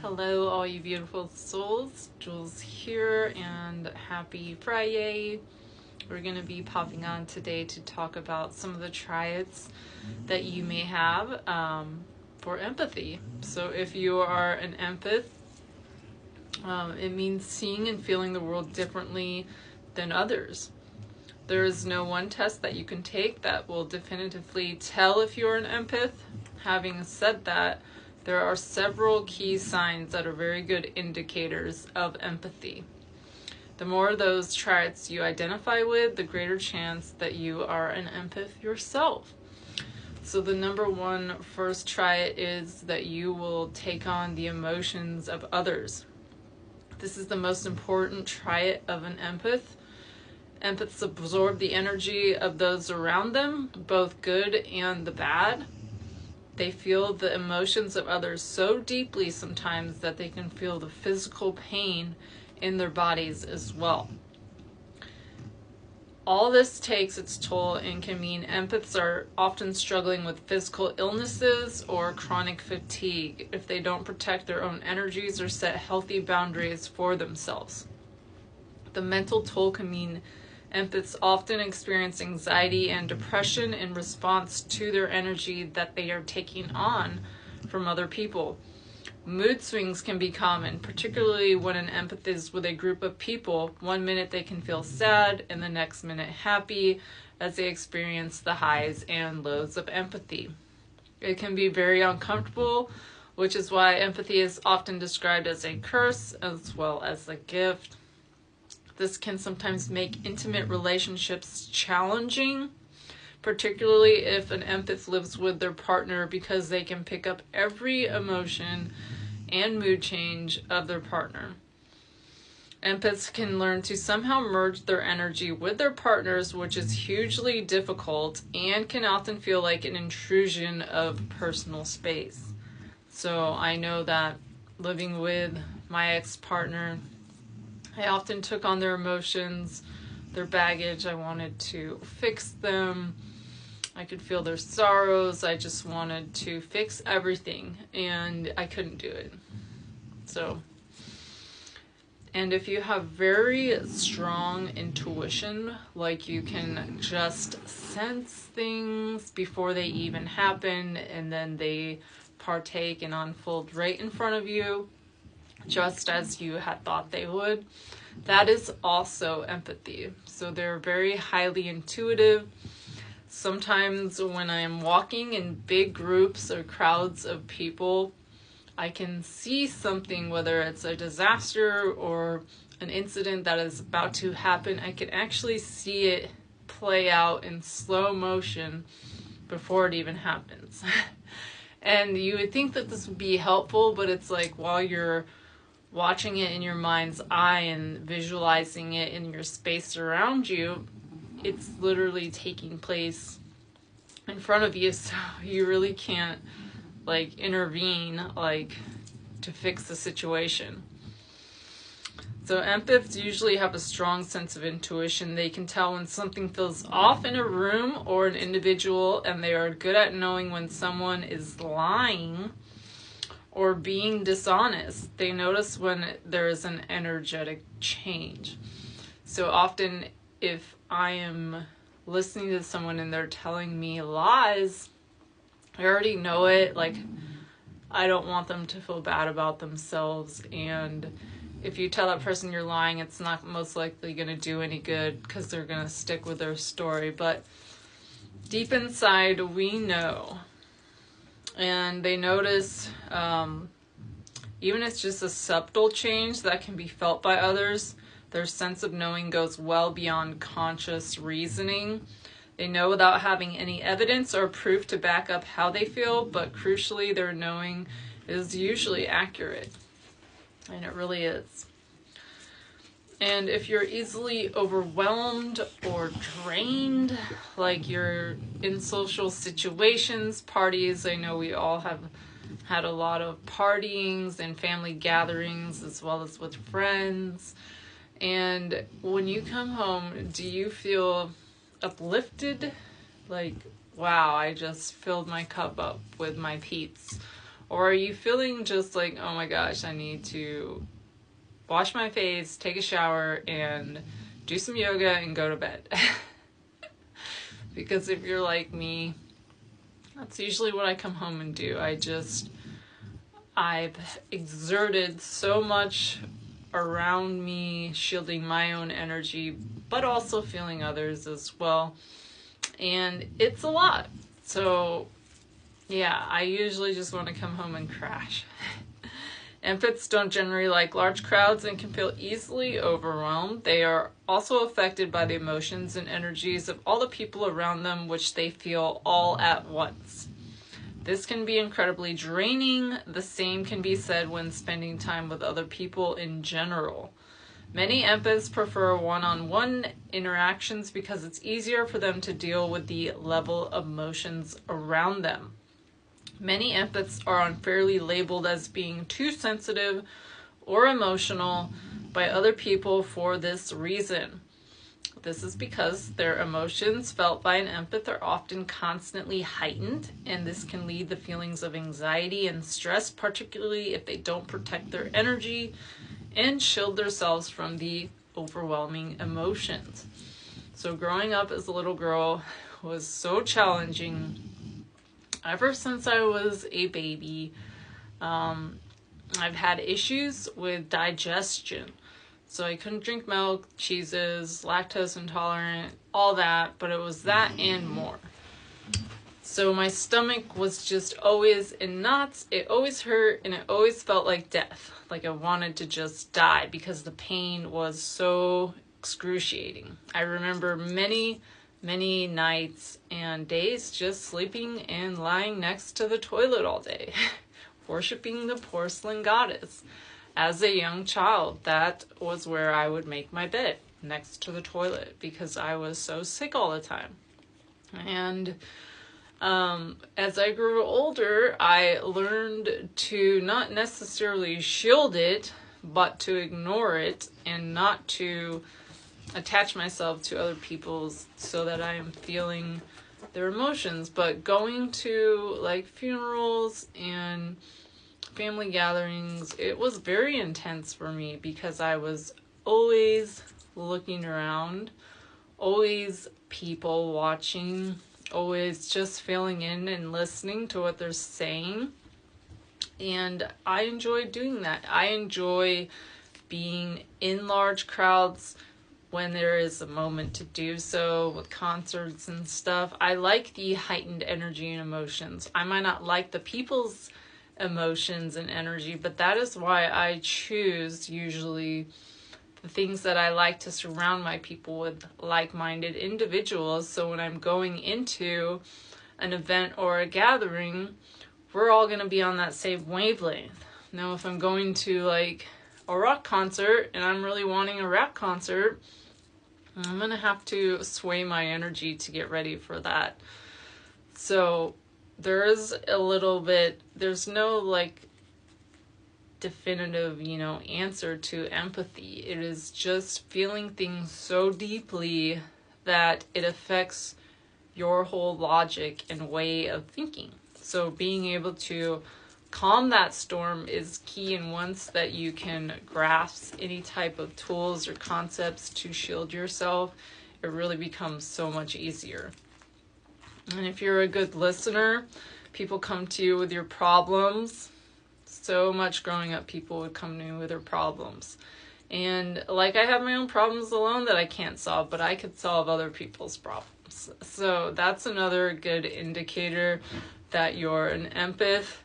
Hello, all you beautiful souls. Jules here, and happy Friday. We're going to be popping on today to talk about some of the triads that you may have for empathy. So, if you are an empath, it means seeing and feeling the world differently than others. There is no one test that you can take that will definitively tell if you're an empath. Having said that, there are several key signs that are very good indicators of empathy. The more of those triads you identify with, the greater chance that you are an empath yourself. So the number one first triad is that you will take on the emotions of others. This is the most important triad of an empath. Empaths absorb the energy of those around them, both good and the bad. They feel the emotions of others so deeply sometimes that they can feel the physical pain in their bodies as well. All this takes its toll and can mean empaths are often struggling with physical illnesses or chronic fatigue if they don't protect their own energies or set healthy boundaries for themselves. The mental toll can mean empaths often experience anxiety and depression in response to their energy that they are taking on from other people. Mood swings can be common, particularly when an empath is with a group of people. One minute they can feel sad and the next minute happy as they experience the highs and lows of empathy. It can be very uncomfortable, which is why empathy is often described as a curse as well as a gift. This can sometimes make intimate relationships challenging, particularly if an empath lives with their partner, because they can pick up every emotion and mood change of their partner. Empaths can learn to somehow merge their energy with their partners, which is hugely difficult and can often feel like an intrusion of personal space. So I know that living with my ex-partner, I often took on their emotions, their baggage. I wanted to fix them. I could feel their sorrows. I just wanted to fix everything, and I couldn't do it. And if you have very strong intuition, like you can just sense things before they even happen, and then they partake and unfold right in front of you, just as you had thought they would, that is also empathy. So they're very highly intuitive. Sometimes when I'm walking in big groups or crowds of people, I can see something, whether it's a disaster or an incident that is about to happen. I can actually see it play out in slow motion before it even happens. And you would think that this would be helpful, but it's like while you're watching it in your mind's eye and visualizing it in your space around you, it's literally taking place in front of you, so you really can't intervene to fix the situation. So empaths usually have a strong sense of intuition. They can tell when something feels off in a room or an individual, and they are good at knowing when someone is lying or being dishonest. They notice when there is an energetic change. So often if I am listening to someone and they're telling me lies, I already know it. I don't want them to feel bad about themselves. And if you tell that person you're lying, it's not most likely going to do any good because they're going to stick with their story. But deep inside, we know. And they notice, even if it's just a subtle change that can be felt by others, their sense of knowing goes well beyond conscious reasoning. They know without having any evidence or proof to back up how they feel, but crucially, their knowing is usually accurate. And it really is. And if you're easily overwhelmed or drained, like you're in social situations, parties, I know we all have had a lot of partyings and family gatherings as well as with friends. And when you come home, do you feel uplifted? Wow, I just filled my cup up with my peats. Or are you feeling just like, oh my gosh, I need to wash my face, take a shower, and do some yoga and go to bed? Because if you're like me, that's usually what I come home and do. I've exerted so much around me, shielding my own energy, but also feeling others as well. And it's a lot. So, yeah, I usually just want to come home and crash. Empaths don't generally like large crowds and can feel easily overwhelmed. They are also affected by the emotions and energies of all the people around them, which they feel all at once. This can be incredibly draining. The same can be said when spending time with other people in general. Many empaths prefer one-on-one interactions because it's easier for them to deal with the level of emotions around them. Many empaths are unfairly labeled as being too sensitive or emotional by other people for this reason. This is because their emotions felt by an empath are often constantly heightened, and this can lead to feelings of anxiety and stress, particularly if they don't protect their energy and shield themselves from the overwhelming emotions. So growing up as a little girl was so challenging. Ever since I was a baby, I've had issues with digestion. So I couldn't drink milk, cheeses, lactose intolerant, all that, but it was that and more. So my stomach was just always in knots. It always hurt and it always felt like death. Like I wanted to just die because the pain was so excruciating. I remember many nights and days just sleeping and lying next to the toilet all day, worshiping the porcelain goddess. As a young child, that was where I would make my bed, next to the toilet, because I was so sick all the time. And as I grew older, I learned to not necessarily shield it, but to ignore it and not to attach myself to other people's so that I am feeling their emotions. But going to like funerals and family gatherings, it was very intense for me because I was always looking around, always people watching, always just filling in and listening to what they're saying. And I enjoy doing that. I enjoy being in large crowds when there is a moment to do so, with concerts and stuff. I like the heightened energy and emotions. I might not like the people's emotions and energy, but that is why I choose usually the things that I like to surround my people with like-minded individuals. So when I'm going into an event or a gathering, we're all going to be on that same wavelength. Now, if I'm going to like a rock concert and I'm really wanting a rap concert, I'm going to have to sway my energy to get ready for that. So there's no like definitive, answer to empathy. It is just feeling things so deeply that it affects your whole logic and way of thinking. So being able to calm that storm is key, and once that you can grasp any type of tools or concepts to shield yourself, it really becomes so much easier. And if you're a good listener, people come to you with your problems. So much growing up, people would come to me with their problems. And like I have my own problems alone that I can't solve, but I could solve other people's problems. So that's another good indicator that you're an empath.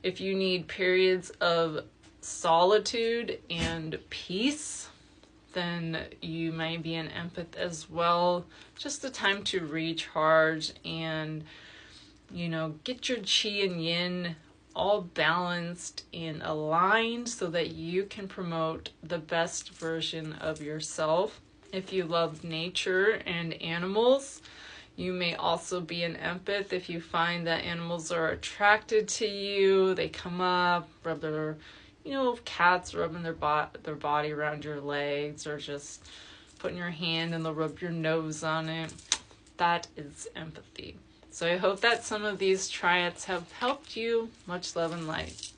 If you need periods of solitude and peace, then you may be an empath as well. Just a time to recharge and, get your qi and yin all balanced and aligned so that you can promote the best version of yourself. If you love nature and animals, you may also be an empath. If you find that animals are attracted to you, they come up, rub their, cats rubbing their body around your legs, or just putting your hand and they'll rub your nose on it. That is empathy. So I hope that some of these triads have helped you. Much love and light.